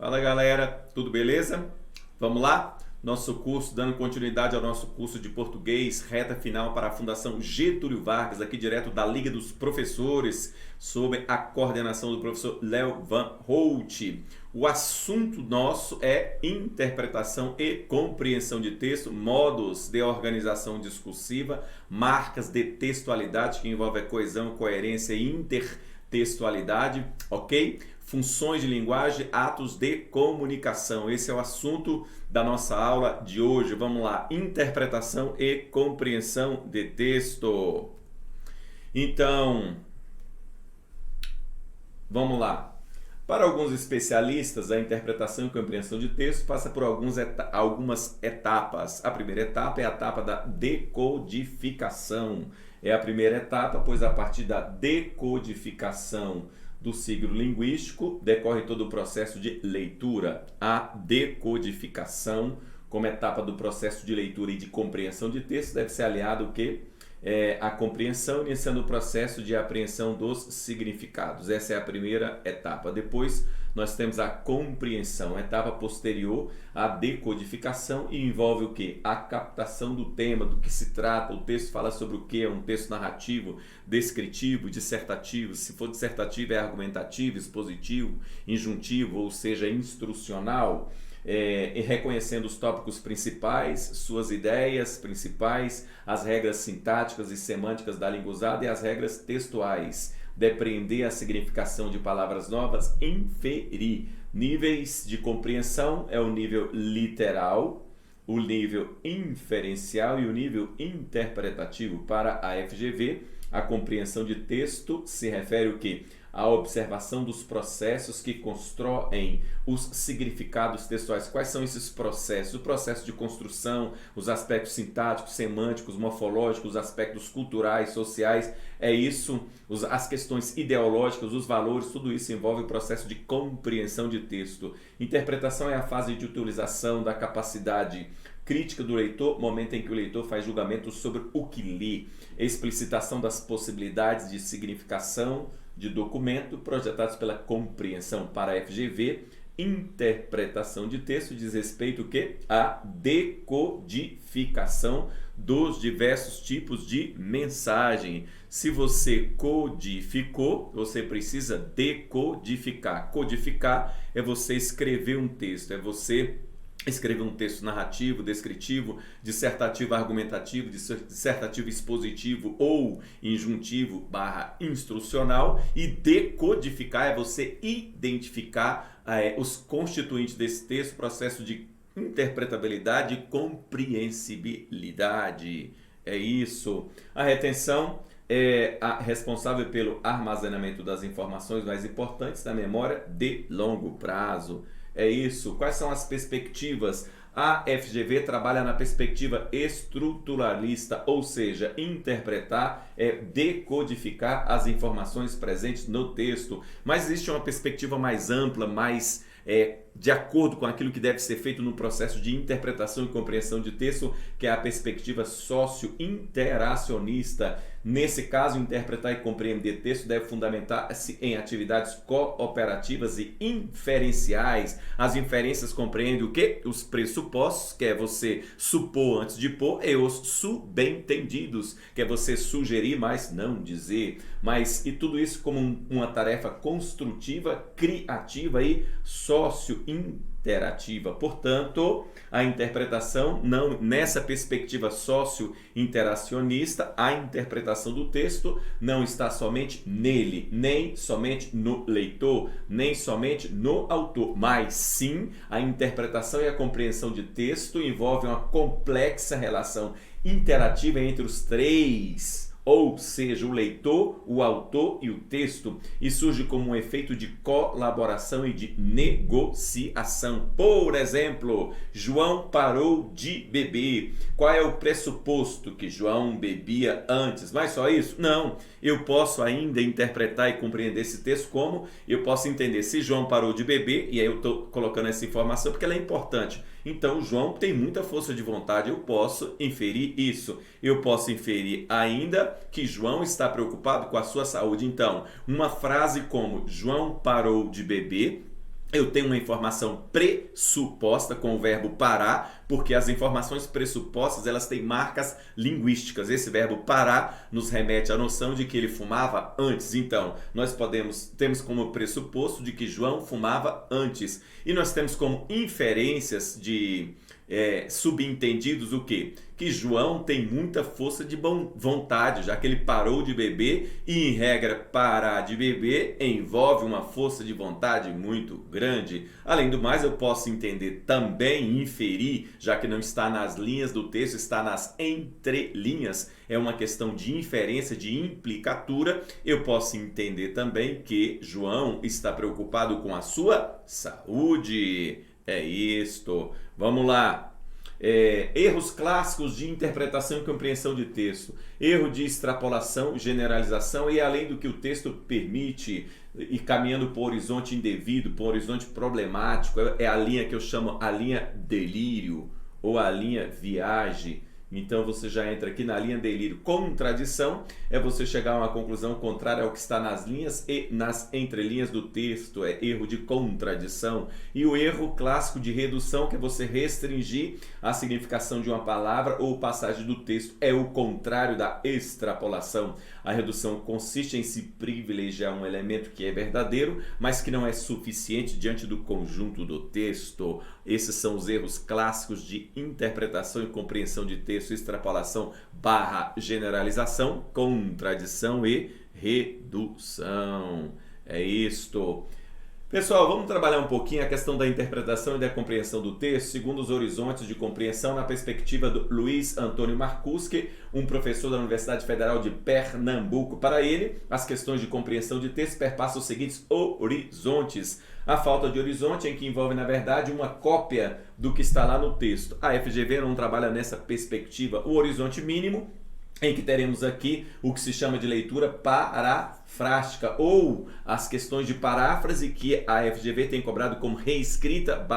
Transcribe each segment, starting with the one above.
Fala galera, tudo beleza? Vamos lá? Nosso curso, dando continuidade ao nosso curso de português, reta final para a Fundação Getúlio Vargas, aqui direto da Liga dos Professores, sob a coordenação do professor Léo Van Holt. O assunto nosso é interpretação e compreensão de texto, modos de organização discursiva, marcas de textualidade, que envolve a coesão, coerência e intertextualidade, ok? Funções de linguagem, atos de comunicação. Esse é o assunto da nossa aula de hoje. Vamos lá, interpretação e compreensão de texto. Então, vamos lá. Para alguns especialistas, a interpretação e compreensão de texto passa por algumas etapas. A primeira etapa é a etapa da decodificação. É a primeira etapa, pois a partir da decodificação do signo linguístico decorre todo o processo de leitura. A decodificação, como etapa do processo de leitura e de compreensão de texto, deve ser aliado o quê? A compreensão, iniciando o processo de apreensão dos significados. Essa é a primeira etapa. Depois nós temos a compreensão, etapa posterior à decodificação, e envolve o que? A captação do tema, do que se trata. O texto fala sobre o que? É um texto narrativo, descritivo, dissertativo. Se for dissertativo, é argumentativo, expositivo, injuntivo, ou seja, instrucional. E reconhecendo os tópicos principais, suas ideias principais, as regras sintáticas e semânticas da língua usada e as regras textuais, depreender a significação de palavras novas, inferir. Níveis de compreensão é o nível literal, o nível inferencial e o nível interpretativo. Para a FGV, a compreensão de texto se refere ao quê? A observação dos processos que constroem os significados textuais. Quais são esses processos? O processo de construção, os aspectos sintáticos, semânticos, morfológicos, os aspectos culturais, sociais, é isso, as questões ideológicas, os valores, tudo isso envolve o processo de compreensão de texto. Interpretação é a fase de utilização da capacidade crítica do leitor, momento em que o leitor faz julgamento sobre o que lê. Explicitação das possibilidades de significação de documento projetados pela compreensão. Para a FGV, interpretação de texto diz respeito que à decodificação dos diversos tipos de mensagem. Se você codificou, você precisa decodificar. Codificar é você escrever um texto, é você escrever um texto narrativo, descritivo, dissertativo, argumentativo, dissertativo expositivo ou injuntivo / instrucional, e decodificar é você identificar os constituintes desse texto, processo de interpretabilidade e compreensibilidade. É isso. A retenção é a responsável pelo armazenamento das informações mais importantes da memória de longo prazo. É isso. Quais são as perspectivas? A FGV trabalha na perspectiva estruturalista, ou seja, interpretar é decodificar as informações presentes no texto. Mas existe uma perspectiva mais ampla, mais de acordo com aquilo que deve ser feito no processo de interpretação e compreensão de texto, que é a perspectiva socio-interacionista. Nesse caso, interpretar e compreender texto deve fundamentar-se em atividades cooperativas e inferenciais. As inferências compreendem o quê? Os pressupostos, que é você supor antes de pôr, e os subentendidos, que é você sugerir, mas não dizer. E tudo isso como uma tarefa construtiva, criativa e socio-interativa. Portanto, a interpretação, não nessa perspectiva socio-interacionista, a interpretação do texto não está somente nele, nem somente no leitor, nem somente no autor, mas sim a interpretação e a compreensão de texto envolve uma complexa relação interativa entre os três, ou seja, o leitor, o autor e o texto, e surge como um efeito de colaboração e de negociação. Por exemplo, João parou de beber. Qual é o pressuposto? Que João bebia antes. Mas só isso? Não. Eu posso ainda interpretar e compreender esse texto como eu posso entender se João parou de beber, e aí eu estou colocando essa informação porque ela é importante. Então, João tem muita força de vontade, eu posso inferir isso. Eu posso inferir ainda que João está preocupado com a sua saúde. Então, uma frase como João parou de beber Eu tenho uma informação pressuposta com o verbo parar, porque as informações pressupostas elas têm marcas linguísticas. Esse verbo parar nos remete à noção de que ele fumava antes. Então, nós temos como pressuposto de que João fumava antes. E nós temos como inferências de subentendidos o quê? Que João tem muita força de vontade, já que ele parou de beber e, em regra, parar de beber envolve uma força de vontade muito grande. Além do mais, eu posso entender também, inferir, já que não está nas linhas do texto, está nas entrelinhas, é uma questão de inferência, de implicatura. Eu posso entender também que João está preocupado com a sua saúde. É isto. Vamos lá. Erros clássicos de interpretação e compreensão de texto. Erro de extrapolação, generalização e além do que o texto permite, e caminhando por horizonte indevido, por horizonte problemático. É a linha que eu chamo a linha delírio ou a linha viagem. Então você já entra aqui na linha delírio. Contradição é você chegar a uma conclusão contrária ao que está nas linhas e nas entrelinhas do texto. É erro de contradição. E o erro clássico de redução, que é você restringir a significação de uma palavra ou passagem do texto. É o contrário da extrapolação. A redução consiste em se privilegiar um elemento que é verdadeiro, mas que não é suficiente diante do conjunto do texto. Esses são os erros clássicos de interpretação e compreensão de texto, extrapolação / generalização, contradição e redução. É isto. Pessoal, vamos trabalhar um pouquinho a questão da interpretação e da compreensão do texto segundo os horizontes de compreensão na perspectiva do Luiz Antônio Marcuski, um professor da Universidade Federal de Pernambuco. Para ele, as questões de compreensão de texto perpassam os seguintes horizontes. A falta de horizonte, em que envolve, na verdade, uma cópia do que está lá no texto. A FGV não trabalha nessa perspectiva. O horizonte mínimo, em que teremos aqui o que se chama de leitura parafrástica, ou as questões de paráfrase que a FGV tem cobrado como reescrita /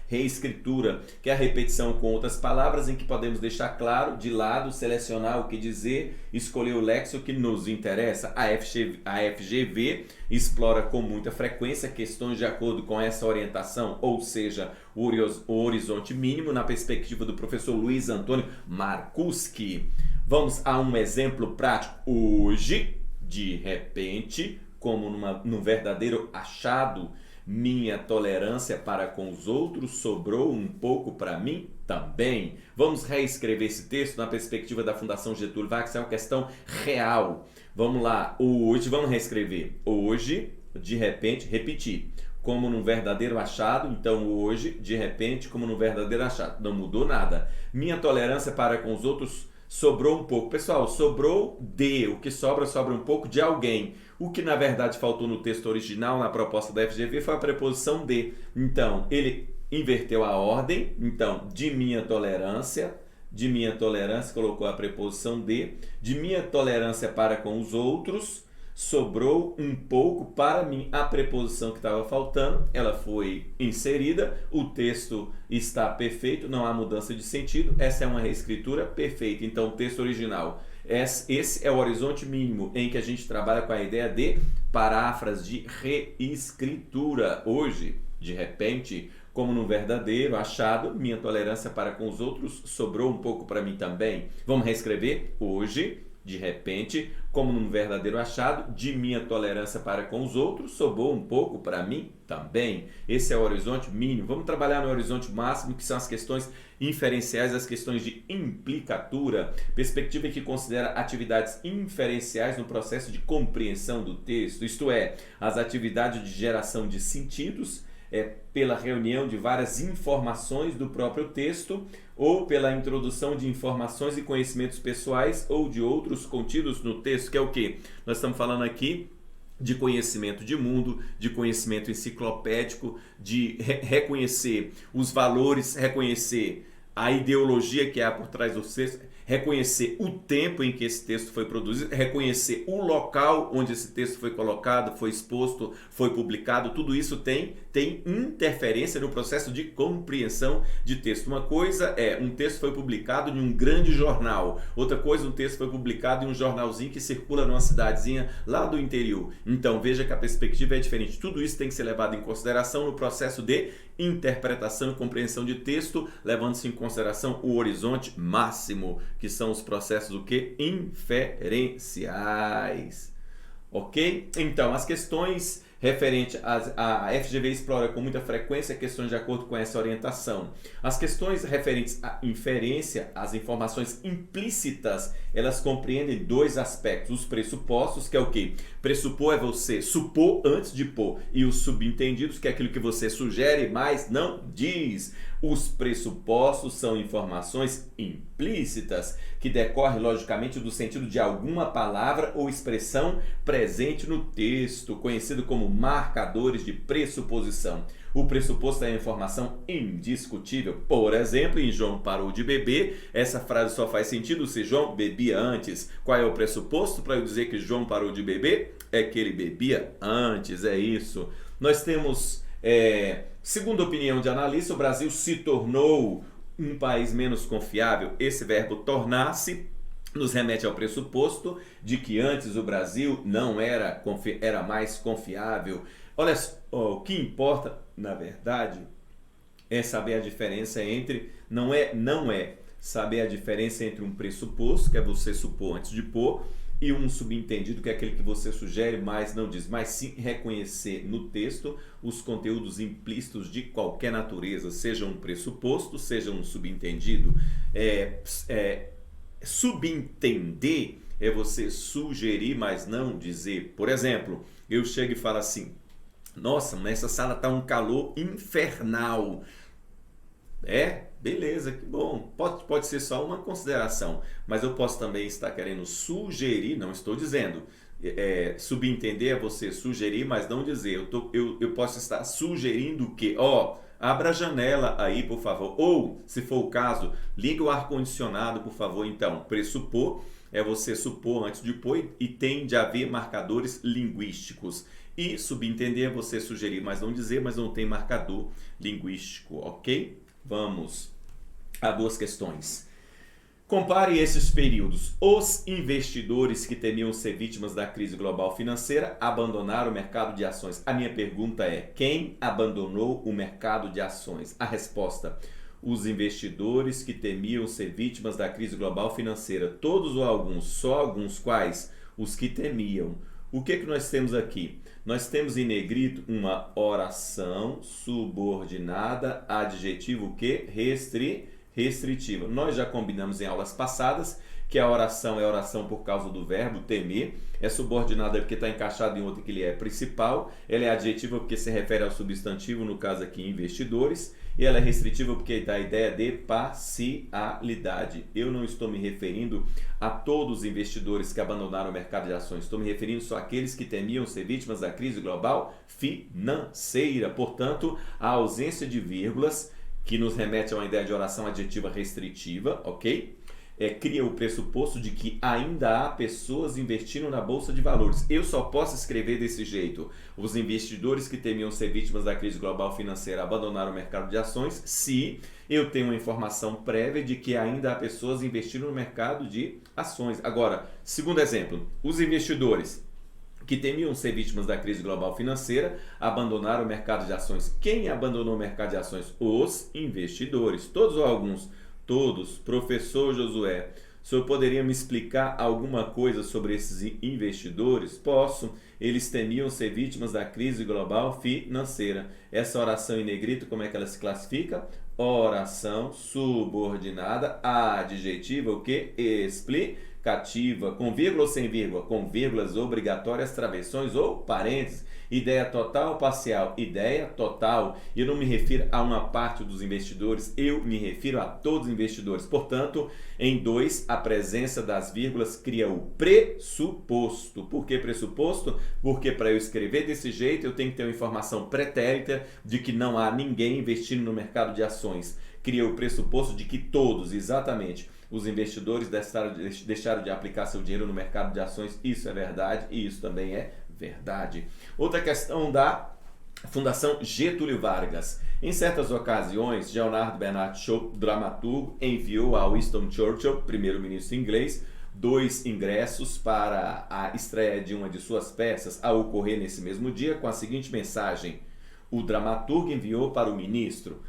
reescritura, que é a repetição com outras palavras em que podemos deixar claro, de lado, selecionar o que dizer, escolher o léxico que nos interessa. A FGV explora com muita frequência questões de acordo com essa orientação, ou seja, o horizonte mínimo na perspectiva do professor Luiz Antônio Marcuski. Vamos a um exemplo prático. Hoje, de repente, como num verdadeiro achado, minha tolerância para com os outros sobrou um pouco para mim também. Vamos reescrever esse texto na perspectiva da Fundação Getúlio Vargas, é uma questão real. Vamos lá, hoje, vamos reescrever. Hoje, de repente, repetir. Como num verdadeiro achado, então hoje, de repente, como num verdadeiro achado. Não mudou nada. Minha tolerância para com os outros sobrou um pouco. Pessoal, sobrou de, o que sobra um pouco de alguém. O que na verdade faltou no texto original, na proposta da FGV, foi a preposição de. Então, ele inverteu a ordem. Então, de minha tolerância, colocou a preposição de minha tolerância para com os outros, sobrou um pouco para mim. A preposição que estava faltando, ela foi inserida, o texto está perfeito, não há mudança de sentido, essa é uma reescritura perfeita. Então, o texto original, esse é o horizonte mínimo em que a gente trabalha com a ideia de paráfrase, de reescritura. Hoje, de repente, como num verdadeiro achado, minha tolerância para com os outros sobrou um pouco para mim também. Vamos reescrever? Hoje, de repente, como num verdadeiro achado, de minha tolerância para com os outros, sobrou um pouco para mim também. Esse é o horizonte mínimo. Vamos trabalhar no horizonte máximo, que são as questões inferenciais, as questões de implicatura, perspectiva que considera atividades inferenciais no processo de compreensão do texto, isto é, as atividades de geração de sentidos, pela reunião de várias informações do próprio texto ou pela introdução de informações e conhecimentos pessoais ou de outros contidos no texto, que é o que? Nós estamos falando aqui de conhecimento de mundo, de conhecimento enciclopédico, de reconhecer os valores, reconhecer a ideologia que há por trás do texto, reconhecer o tempo em que esse texto foi produzido, reconhecer o local onde esse texto foi colocado, foi exposto, foi publicado, tudo isso tem interferência no processo de compreensão de texto. Uma coisa é, um texto foi publicado em um grande jornal, outra coisa, um texto foi publicado em um jornalzinho que circula numa cidadezinha lá do interior. Então veja que a perspectiva é diferente. Tudo isso tem que ser levado em consideração no processo de interpretação e compreensão de texto, levando-se em consideração o horizonte máximo, que são os processos o quê? Inferenciais. Ok? Então, as questões referentes a FGV explora com muita frequência questões de acordo com essa orientação. As questões referentes à inferência, as informações implícitas, elas compreendem dois aspectos. Os pressupostos, que é o quê? Pressupor é você supor antes de pôr, e os subentendidos, que é aquilo que você sugere, mas não diz. Os pressupostos são informações implícitas, que decorrem logicamente do sentido de alguma palavra ou expressão presente no texto, conhecido como marcadores de pressuposição. O pressuposto é a informação indiscutível. Por exemplo, em João parou de beber, essa frase só faz sentido se João bebia antes. Qual é o pressuposto para eu dizer que João parou de beber? É que ele bebia antes, é isso. Nós temos... segundo a opinião de analista, o Brasil se tornou um país menos confiável. Esse verbo tornar-se nos remete ao pressuposto de que antes o Brasil não era mais confiável. Olha só, o que importa, na verdade, é saber a diferença entre, não é saber a diferença entre um pressuposto, que é você supor antes de pôr, e um subentendido, que é aquele que você sugere, mas não diz, mas sim reconhecer no texto os conteúdos implícitos de qualquer natureza, seja um pressuposto, seja um subentendido. Subentender é você sugerir, mas não dizer. Por exemplo, eu chego e falo assim: nossa, nessa sala está um calor infernal. Beleza, que bom. Pode ser só uma consideração, mas eu posso também estar querendo sugerir, não estou dizendo. Subentender é você sugerir, mas não dizer. Eu posso estar sugerindo que, abra a janela aí, por favor. Ou, se for o caso, liga o ar-condicionado, por favor. Então, pressupor é você supor antes de pôr e tem de haver marcadores linguísticos. E subentender é você sugerir, mas não dizer, mas não tem marcador linguístico, ok? Vamos a duas questões. Compare esses períodos. Os investidores que temiam ser vítimas da crise global financeira abandonaram o mercado de ações. A minha pergunta é: quem abandonou o mercado de ações? A resposta: os investidores que temiam ser vítimas da crise global financeira. Todos ou alguns? Só alguns. Quais? Os que temiam. O que nós temos aqui? Nós temos em negrito uma oração subordinada, adjetivo que? Restritiva. Nós já combinamos em aulas passadas que a oração é oração por causa do verbo temer, é subordinada porque está encaixada em outro que ele é principal, ela é adjetiva porque se refere ao substantivo, no caso aqui investidores, e ela é restritiva porque dá a ideia de parcialidade. Eu não estou me referindo a todos os investidores que abandonaram o mercado de ações, estou me referindo só àqueles que temiam ser vítimas da crise global financeira. Portanto, a ausência de vírgulas, que nos remete a uma ideia de oração adjetiva restritiva, ok? Cria o pressuposto de que ainda há pessoas investindo na Bolsa de Valores. Eu só posso escrever desse jeito: os investidores que temiam ser vítimas da crise global financeira abandonaram o mercado de ações, se eu tenho uma informação prévia de que ainda há pessoas investindo no mercado de ações. Agora, segundo exemplo, os investidores que temiam ser vítimas da crise global financeira abandonaram o mercado de ações. Quem abandonou o mercado de ações? Os investidores. Todos ou alguns? Todos. Professor Josué, o senhor poderia me explicar alguma coisa sobre esses investidores? Posso. Eles temiam ser vítimas da crise global financeira. Essa oração em negrito, como é que ela se classifica? Oração subordinada, adjetiva, o que? Explicativa. Com vírgula ou sem vírgula? Com vírgulas obrigatórias, travessões ou parênteses. Ideia total ou parcial? Ideia total. E eu não me refiro a uma parte dos investidores, eu me refiro a todos os investidores. Portanto, em 2, a presença das vírgulas cria o pressuposto. Por que pressuposto? Porque para eu escrever desse jeito, eu tenho que ter uma informação pretérita de que não há ninguém investindo no mercado de ações. Cria o pressuposto de que todos, exatamente, os investidores deixaram de aplicar seu dinheiro no mercado de ações. Isso é verdade e isso também é verdade. Outra questão da Fundação Getúlio Vargas. Em certas ocasiões, Leonard Bernard Shaw, dramaturgo, enviou a Winston Churchill, primeiro-ministro inglês, 2 ingressos para a estreia de uma de suas peças a ocorrer nesse mesmo dia com a seguinte mensagem. O dramaturgo enviou para o ministro: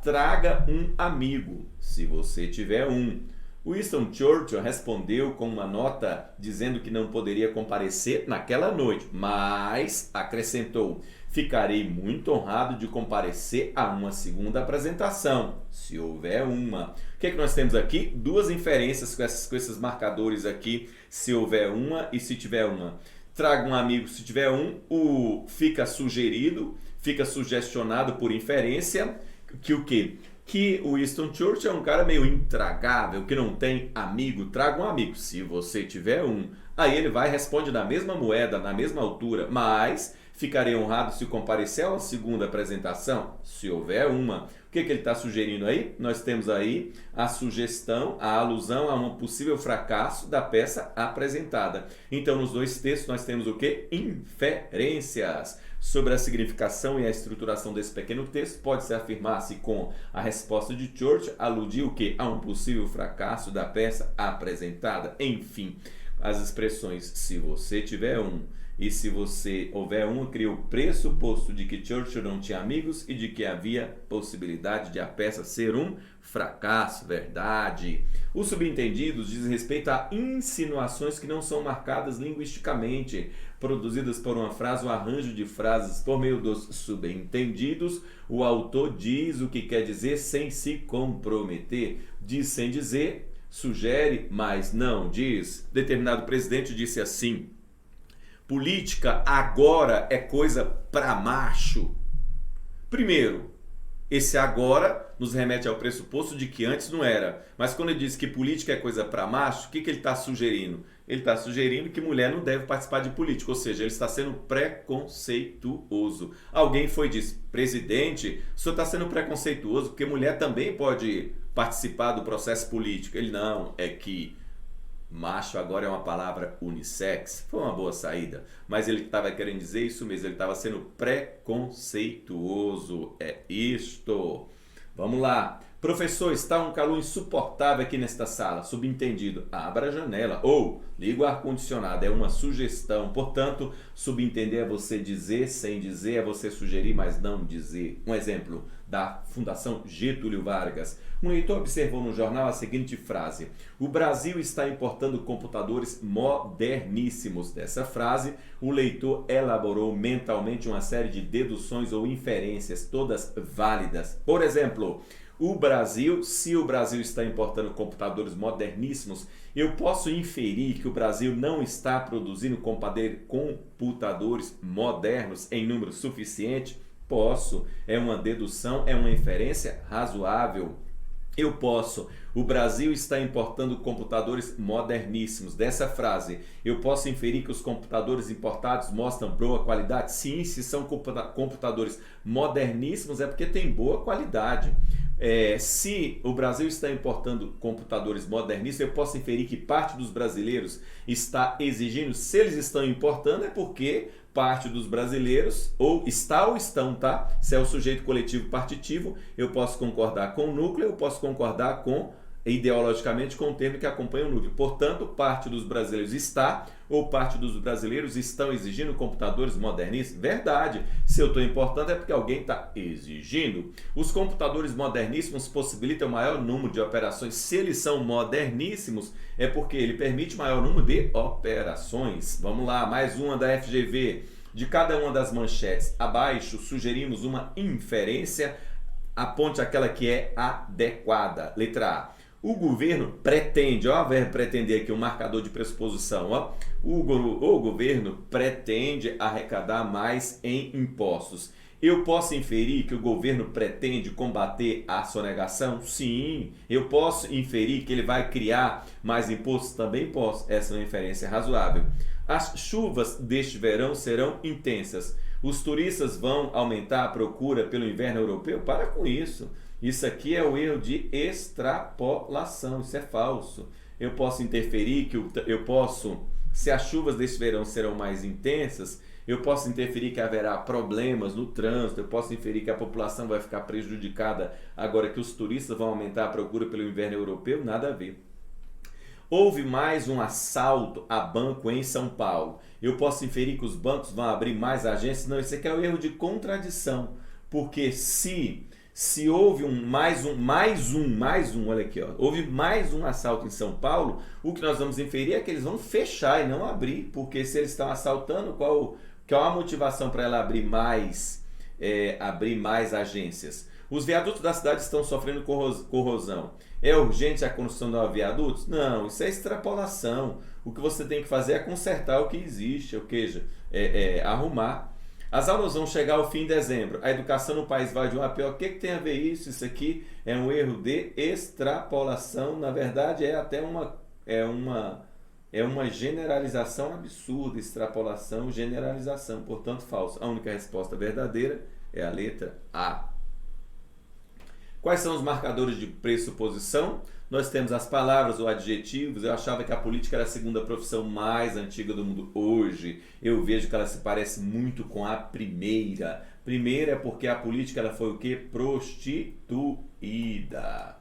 traga um amigo, se você tiver um. Winston Churchill respondeu com uma nota dizendo que não poderia comparecer naquela noite, mas acrescentou: ficarei muito honrado de comparecer a uma segunda apresentação, se houver uma. O que é que nós temos aqui? 2 inferências com esses marcadores aqui, se houver uma e se tiver uma. Traga um amigo se tiver um, o fica sugerido, fica sugestionado por inferência, que o quê? Que o Winston Churchill é um cara meio intragável, que não tem amigo. Traga um amigo, se você tiver um. Aí ele vai e responde na mesma moeda, na mesma altura, mas ficarei honrado se comparecer a uma segunda apresentação, se houver uma. O que ele está sugerindo aí? Nós temos aí a sugestão, a alusão a um possível fracasso da peça apresentada. Então, nos 2 textos, nós temos o quê? Inferências. Sobre a significação e a estruturação desse pequeno texto, pode-se afirmar-se com a resposta de Churchill aludir o quê? A um possível fracasso da peça apresentada. Enfim, as expressões se você tiver um e se você houver um, cria o pressuposto de que Churchill não tinha amigos e de que havia possibilidade de a peça ser um fracasso, verdade. Os subentendidos diz respeito a insinuações que não são marcadas linguisticamente, produzidas por uma frase ou arranjo de frases por meio dos subentendidos. O autor diz o que quer dizer sem se comprometer. Diz sem dizer, sugere, mas não diz. Determinado presidente disse assim: política agora é coisa para macho. Primeiro, esse agora nos remete ao pressuposto de que antes não era. Mas quando ele diz que política é coisa para macho, o que ele está sugerindo? Ele está sugerindo que mulher não deve participar de política, ou seja, ele está sendo preconceituoso. Alguém foi e disse: presidente, o senhor está sendo preconceituoso porque mulher também pode participar do processo político. Ele: não, é que macho agora é uma palavra unissex. Foi uma boa saída, mas ele estava querendo dizer isso mesmo, ele estava sendo preconceituoso. É isto. Vamos lá. Professor, está um calor insuportável aqui nesta sala. Subentendido: abra a janela ou liga o ar-condicionado. É uma sugestão. Portanto, subentender é você dizer sem dizer, é você sugerir, mas não dizer. Um exemplo da Fundação Getúlio Vargas. Um leitor observou no jornal a seguinte frase: o Brasil está importando computadores moderníssimos. Dessa frase, o leitor elaborou mentalmente uma série de deduções ou inferências, todas válidas. Por exemplo, se o Brasil está importando computadores moderníssimos, eu posso inferir que o Brasil não está produzindo computadores modernos em número suficiente? Posso. É uma dedução, é uma inferência razoável. Eu posso. O Brasil está importando computadores moderníssimos. Dessa frase, eu posso inferir que os computadores importados mostram boa qualidade? Sim, se são computadores moderníssimos é porque tem boa qualidade. Se o Brasil está importando computadores moderníssimos, eu posso inferir que parte dos brasileiros está exigindo. Se eles estão importando, é porque parte dos brasileiros ou estão, tá? Se é o sujeito coletivo partitivo, eu posso concordar com o núcleo, eu posso concordar com, ideologicamente, com o termo que acompanha o núcleo. Portanto, parte dos brasileiros está ou parte dos brasileiros estão exigindo computadores moderníssimos? Verdade. Se eu estou importando é porque alguém está exigindo. Os computadores moderníssimos possibilitam maior número de operações. Se eles são moderníssimos, é porque ele permite maior número de operações. Vamos lá, mais uma da FGV. De cada uma das manchetes abaixo, sugerimos uma inferência. Aponte aquela que é adequada. Letra A. O governo pretende, ó, verbo pretender aqui, um marcador de pressuposição, ó. O governo pretende arrecadar mais em impostos. Eu posso inferir que o governo pretende combater a sonegação? Sim. Eu posso inferir que ele vai criar mais impostos? Também posso. Essa é uma inferência razoável. As chuvas deste verão serão intensas. Os turistas vão aumentar a procura pelo inverno europeu? Para com isso. Isso aqui é o erro de extrapolação. Isso é falso. Eu posso interferir que se as chuvas deste verão serão mais intensas, eu posso interferir que haverá problemas no trânsito, eu posso inferir que a população vai ficar prejudicada agora que os turistas vão aumentar a procura pelo inverno europeu? Nada a ver. Houve mais um assalto a banco em São Paulo. Eu posso inferir que os bancos vão abrir mais agências? Não, isso aqui é o erro de contradição. Porque se houve olha aqui, ó, houve mais um assalto em São Paulo, o que nós vamos inferir é que eles vão fechar e não abrir, porque se eles estão assaltando, qual a motivação para ela abrir mais agências? Os viadutos da cidade estão sofrendo corrosão. É urgente a construção de novos viadutos? Não, isso é extrapolação. O que você tem que fazer é consertar o que existe, ou seja, arrumar. As aulas vão chegar ao fim de dezembro. A educação no país vai de um a pior. O que tem a ver isso? Isso aqui é um erro de extrapolação. Na verdade, é até uma generalização absurda. Extrapolação, generalização. Portanto, falso. A única resposta verdadeira é a letra A. Quais são os marcadores de pressuposição? Nós temos as palavras ou adjetivos. Eu achava que a política era a segunda profissão mais antiga do mundo. Hoje eu vejo que ela se parece muito com a primeira. Primeira é porque a política ela foi o quê? Prostituída.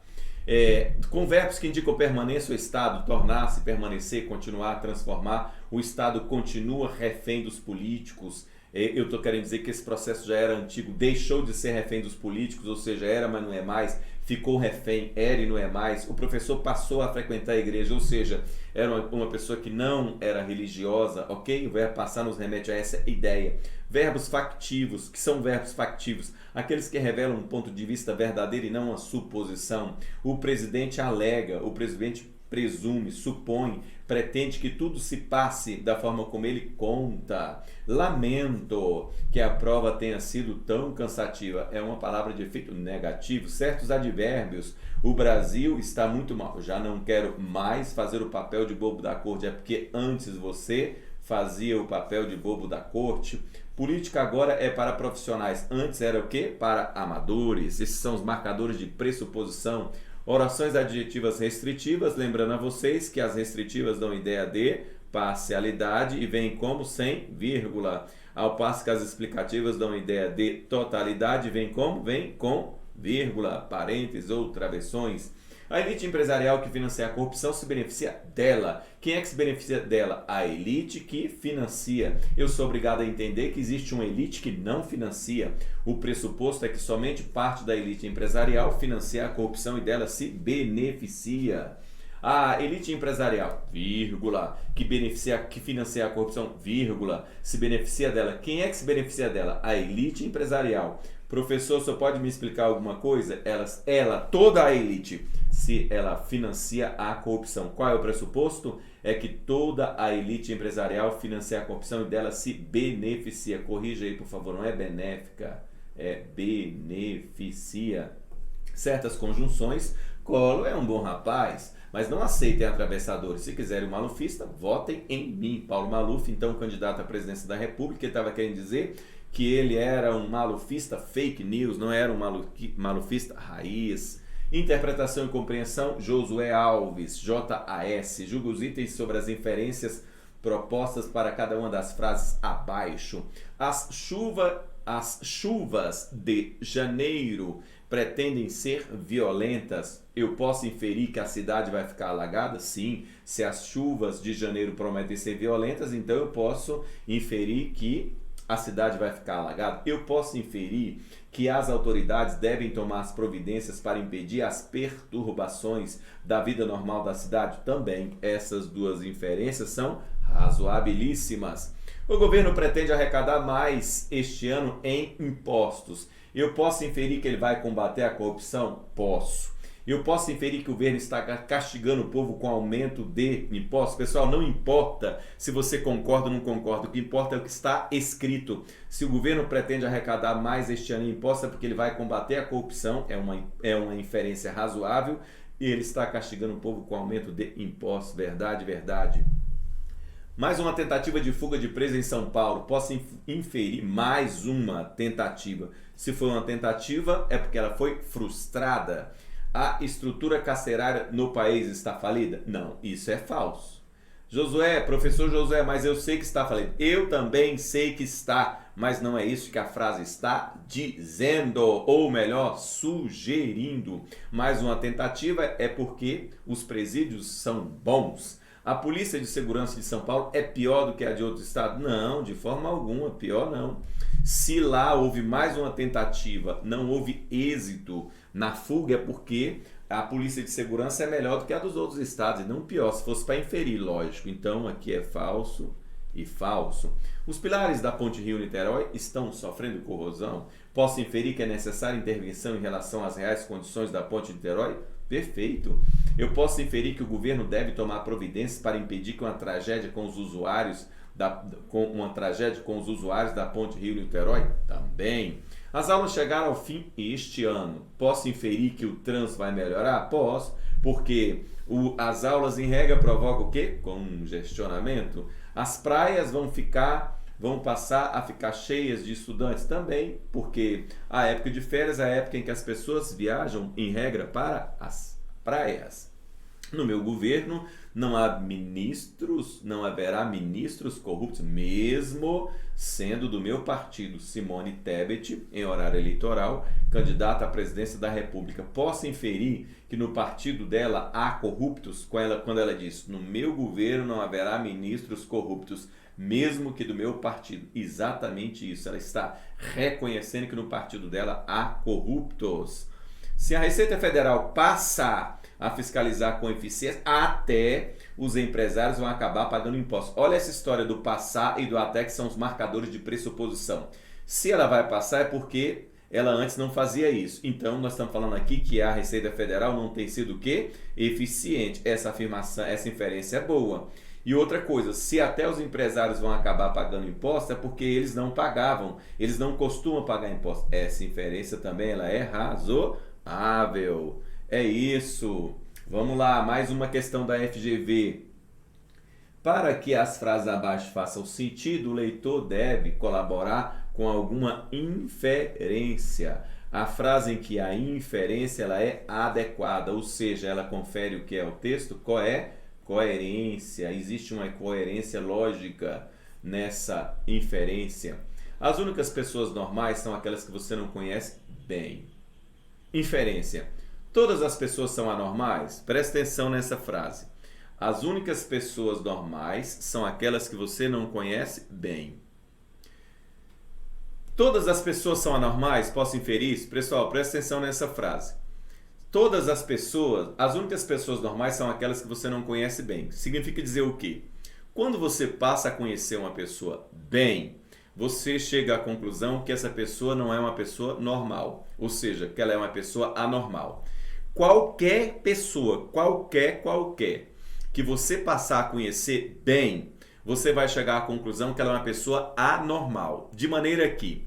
Com verbos que indicam permanência, o Estado, tornar-se, permanecer, continuar, transformar, o Estado continua refém dos políticos. Eu estou querendo dizer que esse processo já era antigo, deixou de ser refém dos políticos, ou seja, era, mas não é mais, ficou refém, era e não é mais. O professor passou a frequentar a igreja, ou seja, era uma pessoa que não era religiosa, ok? O verbo passar nos remete a essa ideia. Verbos factivos, que são verbos factivos? Aqueles que revelam um ponto de vista verdadeiro e não uma suposição. O presidente alega, o presidente presume, supõe, pretende que tudo se passe da forma como ele conta. Lamento que a prova tenha sido tão cansativa. É uma palavra de efeito negativo. Certos advérbios. O Brasil está muito mal. Já não quero mais fazer o papel de bobo da corte. É porque antes você fazia o papel de bobo da corte. Política agora é para profissionais. Antes era o quê? Para amadores. Esses são os marcadores de pressuposição. Orações adjetivas restritivas, lembrando a vocês que as restritivas dão ideia de parcialidade e vêm como sem vírgula. Ao passo que as explicativas dão ideia de totalidade e vêm como? Vêm com vírgula, parênteses ou travessões. A elite empresarial que financia a corrupção se beneficia dela. Quem é que se beneficia dela? A elite que financia. Eu sou obrigado a entender que existe uma elite que não financia. O pressuposto é que somente parte da elite empresarial financia a corrupção e dela se beneficia. A elite empresarial, vírgula, que financia a corrupção, vírgula, se beneficia dela. Quem é que se beneficia dela? A elite empresarial. Professor, só pode me explicar alguma coisa? Toda a elite, se ela financia a corrupção. Qual é o pressuposto? É que toda a elite empresarial financia a corrupção e dela se beneficia. Corrija aí, por favor, não é benéfica, é beneficia. Certas conjunções, Collor é um bom rapaz, mas não aceitem atravessadores. Se quiserem o malufista, votem em mim. Paulo Maluf, então candidato à presidência da República, ele estava querendo dizer que ele era um malufista fake news, não era um malufista raiz. Interpretação e compreensão, Josué Alves, JAS. Julga os itens sobre as inferências propostas para cada uma das frases abaixo. As chuvas de janeiro pretendem ser violentas. Eu posso inferir que a cidade vai ficar alagada? Sim. Se as chuvas de janeiro prometem ser violentas, então eu posso inferir que a cidade vai ficar alagada. Eu posso inferir que as autoridades devem tomar as providências para impedir as perturbações da vida normal da cidade? Também. Essas duas inferências são razoabilíssimas. O governo pretende arrecadar mais este ano em impostos. Eu posso inferir que ele vai combater a corrupção? Posso. Eu posso inferir que o governo está castigando o povo com aumento de impostos? Pessoal, não importa se você concorda ou não concorda, o que importa é o que está escrito. Se o governo pretende arrecadar mais este ano em impostos, é porque ele vai combater a corrupção, é uma inferência razoável, e ele está castigando o povo com aumento de impostos. Verdade, verdade. Mais uma tentativa de fuga de presa em São Paulo. Posso inferir mais uma tentativa. Se foi uma tentativa, é porque ela foi frustrada. A estrutura carcerária no país está falida? Não, isso é falso. Josué, professor Josué, mas eu sei que está falida. Eu também sei que está, mas não é isso que a frase está dizendo, ou melhor, sugerindo. Mais uma tentativa é porque os presídios são bons. A Polícia de Segurança de São Paulo é pior do que a de outro estado? Não, de forma alguma, pior não. Se lá houve mais uma tentativa, não houve êxito na fuga, é porque a Polícia de Segurança é melhor do que a dos outros estados, e não pior, se fosse para inferir, lógico. Então aqui é falso e falso. Os pilares da Ponte Rio-Niterói estão sofrendo corrosão? Posso inferir que é necessária intervenção em relação às reais condições da Ponte Niterói? Perfeito. Eu posso inferir que o governo deve tomar providências para impedir que uma tragédia com os usuários da Ponte Rio-Niterói? Também. As aulas chegaram ao fim este ano. Posso inferir que o trânsito vai melhorar? Posso, porque as aulas em regra provocam o quê? Congestionamento. As praias vão passar a ficar cheias de estudantes também, porque a época de férias é a época em que as pessoas viajam, em regra, para as praias. No meu governo não haverá ministros corruptos, mesmo sendo do meu partido. Simone Tebet, em horário eleitoral, candidata à presidência da República. Posso inferir que no partido dela há corruptos? Quando ela diz, no meu governo não haverá ministros corruptos, mesmo que do meu partido. Exatamente isso. Ela está reconhecendo que no partido dela há corruptos. Se a Receita Federal passar a fiscalizar com eficiência, até os empresários vão acabar pagando impostos. Olha essa história do passar e do até, que são os marcadores de pressuposição. Se ela vai passar é porque ela antes não fazia isso. Então nós estamos falando aqui que a Receita Federal não tem sido o quê? Eficiente. Essa afirmação, essa inferência é boa. E outra coisa, se até os empresários vão acabar pagando imposto, é porque eles não pagavam, eles não costumam pagar imposto. Essa inferência também ela é razoável. É isso. Vamos lá, mais uma questão da FGV. Para que as frases abaixo façam sentido, o leitor deve colaborar com alguma inferência. A frase em que a inferência ela é adequada, ou seja, ela confere o que é o texto, qual é? Coerência. Existe uma coerência lógica nessa inferência. As únicas pessoas normais são aquelas que você não conhece bem. Inferência. Todas as pessoas são anormais? Presta atenção nessa frase. As únicas pessoas normais são aquelas que você não conhece bem. Todas as pessoas são anormais? Posso inferir isso? Pessoal, presta atenção nessa frase. Todas as pessoas, as únicas pessoas normais são aquelas que você não conhece bem. Significa dizer o quê? Quando você passa a conhecer uma pessoa bem, você chega à conclusão que essa pessoa não é uma pessoa normal, ou seja, que ela é uma pessoa anormal. Qualquer pessoa, qualquer, que você passar a conhecer bem, você vai chegar à conclusão que ela é uma pessoa anormal. De maneira que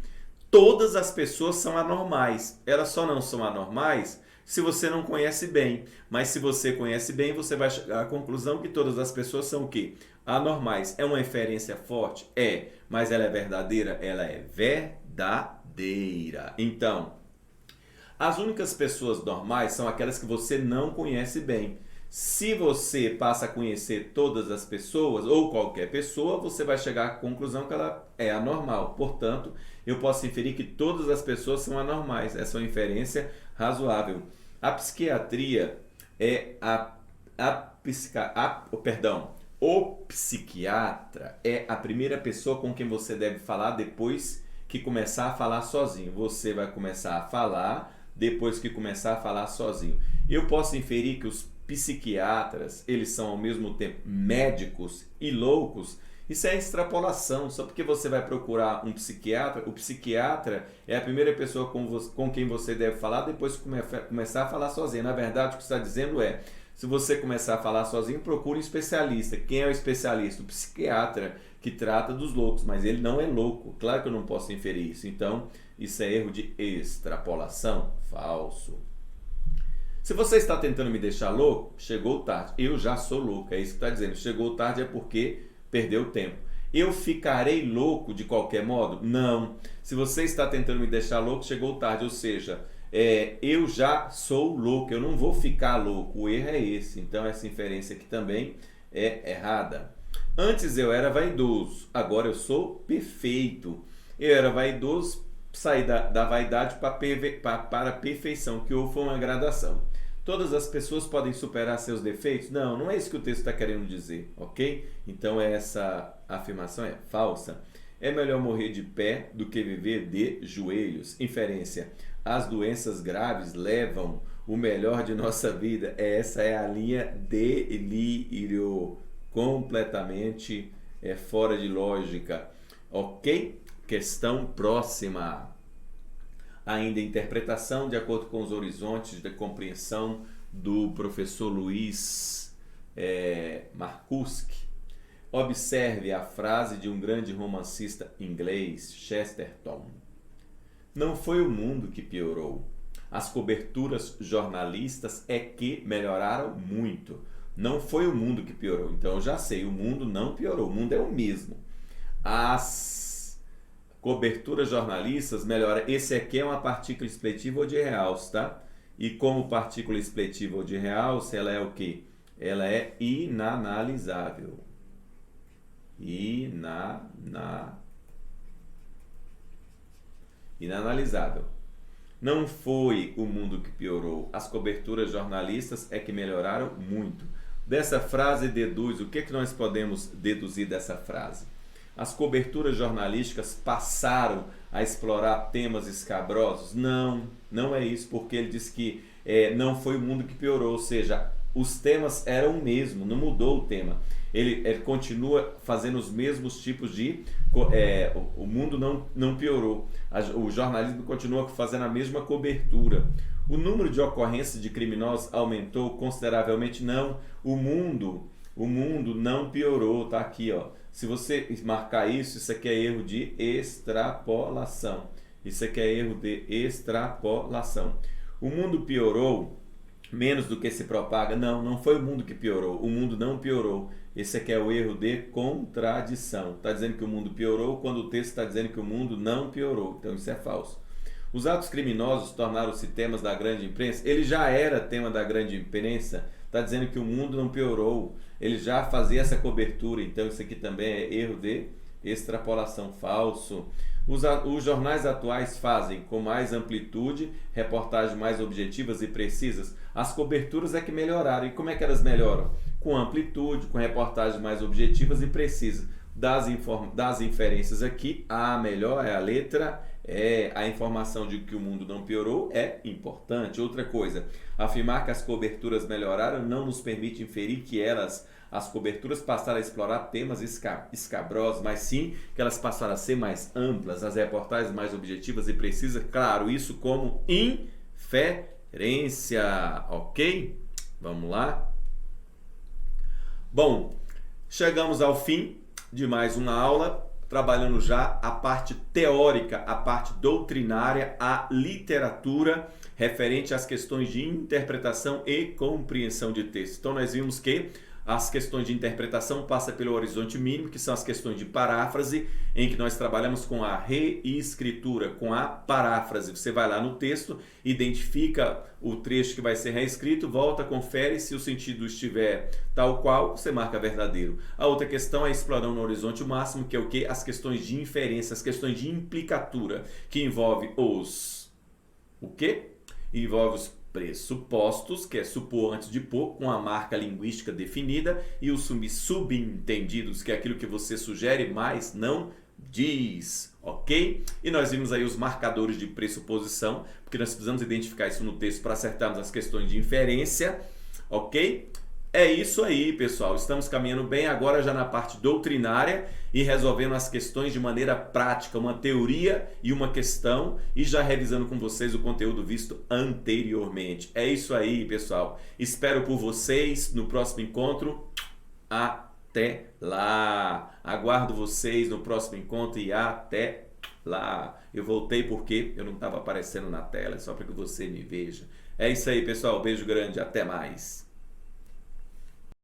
todas as pessoas são anormais. Elas só não são anormais se você não conhece bem. Mas se você conhece bem, você vai chegar à conclusão que todas as pessoas são o quê? Anormais. É uma inferência forte? É. Mas ela é verdadeira? Ela é verdadeira. Então, as únicas pessoas normais são aquelas que você não conhece bem. Se você passa a conhecer todas as pessoas, ou qualquer pessoa, você vai chegar à conclusão que ela é anormal. Portanto, eu posso inferir que todas as pessoas são anormais. Essa é uma inferência razoável. A psiquiatria é o psiquiatra é a primeira pessoa com quem você deve falar depois que começar a falar sozinho. Você vai começar a falar depois que começar a falar sozinho. Eu posso inferir que os psiquiatras, eles são ao mesmo tempo médicos e loucos. Isso é extrapolação. Só porque você vai procurar um psiquiatra, o psiquiatra é a primeira pessoa com quem você deve falar, depois começar a falar sozinho. Na verdade, o que você está dizendo é, se você começar a falar sozinho, procure um especialista. Quem é o especialista? O psiquiatra, que trata dos loucos, mas ele não é louco. Claro que eu não posso inferir isso. Então, isso é erro de extrapolação. Falso. Se você está tentando me deixar louco, chegou tarde. Eu já sou louco, é isso que está dizendo. Chegou tarde é porque perdeu tempo. Eu ficarei louco de qualquer modo? Não. Se você está tentando me deixar louco, chegou tarde. Ou seja, eu já sou louco, eu não vou ficar louco. O erro é esse. Então essa inferência aqui também é errada. Antes eu era vaidoso, agora eu sou perfeito. Eu era vaidoso, saí da vaidade para a perfeição, que houve uma gradação. Todas as pessoas podem superar seus defeitos? Não, não é isso que o texto está querendo dizer, ok? Então essa afirmação é falsa. É melhor morrer de pé do que viver de joelhos. Inferência. As doenças graves levam o melhor de nossa vida. Essa é a linha delírio. Completamente fora de lógica. Ok? Questão próxima. Ainda interpretação de acordo com os horizontes de compreensão do professor Luiz Marcuski. Observe a frase de um grande romancista inglês, Chesterton. Não foi o mundo que piorou. As coberturas jornalistas é que melhoraram muito. Não foi o mundo que piorou. Então eu já sei, o mundo não piorou. O mundo é o mesmo. As coberturas jornalistas melhoram. Esse aqui é uma partícula expletiva ou de realce, tá? E como partícula expletiva ou de realce, ela é o quê? Ela é inanalisável. Inanalisável. Não foi o mundo que piorou. As coberturas jornalistas é que melhoraram muito. Dessa frase deduz, o que nós podemos deduzir dessa frase? As coberturas jornalísticas passaram a explorar temas escabrosos? Não, não é isso, porque ele diz que não foi o mundo que piorou, ou seja, os temas eram o mesmo, não mudou o tema. Ele continua fazendo os mesmos tipos de... o mundo não piorou. O jornalismo continua fazendo a mesma cobertura. O número de ocorrências de criminosos aumentou consideravelmente? Não. O mundo não piorou. Tá aqui, ó. Se você marcar isso aqui é erro de extrapolação. Isso aqui é erro de extrapolação. O mundo piorou menos do que se propaga? Não, não foi o mundo que piorou. O mundo não piorou. Esse aqui é o erro de contradição. Está dizendo que o mundo piorou quando o texto está dizendo que o mundo não piorou. Então isso é falso. Os atos criminosos tornaram-se temas da grande imprensa? Ele já era tema da grande imprensa. Está dizendo que o mundo não piorou. Ele já fazia essa cobertura. Então isso aqui também é erro de extrapolação. Falso. Os jornais atuais fazem com mais amplitude, reportagens mais objetivas e precisas. As coberturas é que melhoraram. E como é que elas melhoram? Com amplitude, com reportagens mais objetivas e precisas. Das inferências aqui, a melhor é a letra a informação de que o mundo não piorou é importante. Outra coisa, afirmar que as coberturas melhoraram não nos permite inferir que as coberturas passaram a explorar temas escabrosos, mas sim que elas passaram a ser mais amplas, as reportagens mais objetivas e precisas. Claro, isso como inferência, ok? Vamos lá? Bom, chegamos ao fim de mais uma aula, trabalhando já a parte teórica, a parte doutrinária, a literatura referente às questões de interpretação e compreensão de texto. Então nós vimos que as questões de interpretação passam pelo horizonte mínimo, que são as questões de paráfrase, em que nós trabalhamos com a reescritura, com a paráfrase. Você vai lá no texto, identifica o trecho que vai ser reescrito, volta, confere, se o sentido estiver tal qual, você marca verdadeiro. A outra questão é explorando no horizonte máximo, que é o quê? As questões de inferência, as questões de implicatura, que envolve o quê? Envolve os pressupostos, que é supor antes de pôr, com a marca linguística definida, e os subentendidos, que é aquilo que você sugere, mas não diz, ok? E nós vimos aí os marcadores de pressuposição, porque nós precisamos identificar isso no texto para acertarmos as questões de inferência, ok? É isso aí, pessoal. Estamos caminhando bem agora já na parte doutrinária e resolvendo as questões de maneira prática, uma teoria e uma questão, e já revisando com vocês o conteúdo visto anteriormente. É isso aí, pessoal. Espero por vocês no próximo encontro. Até lá. Aguardo vocês no próximo encontro e até lá. Eu voltei porque eu não estava aparecendo na tela, só para que você me veja. É isso aí, pessoal. Beijo grande. Até mais.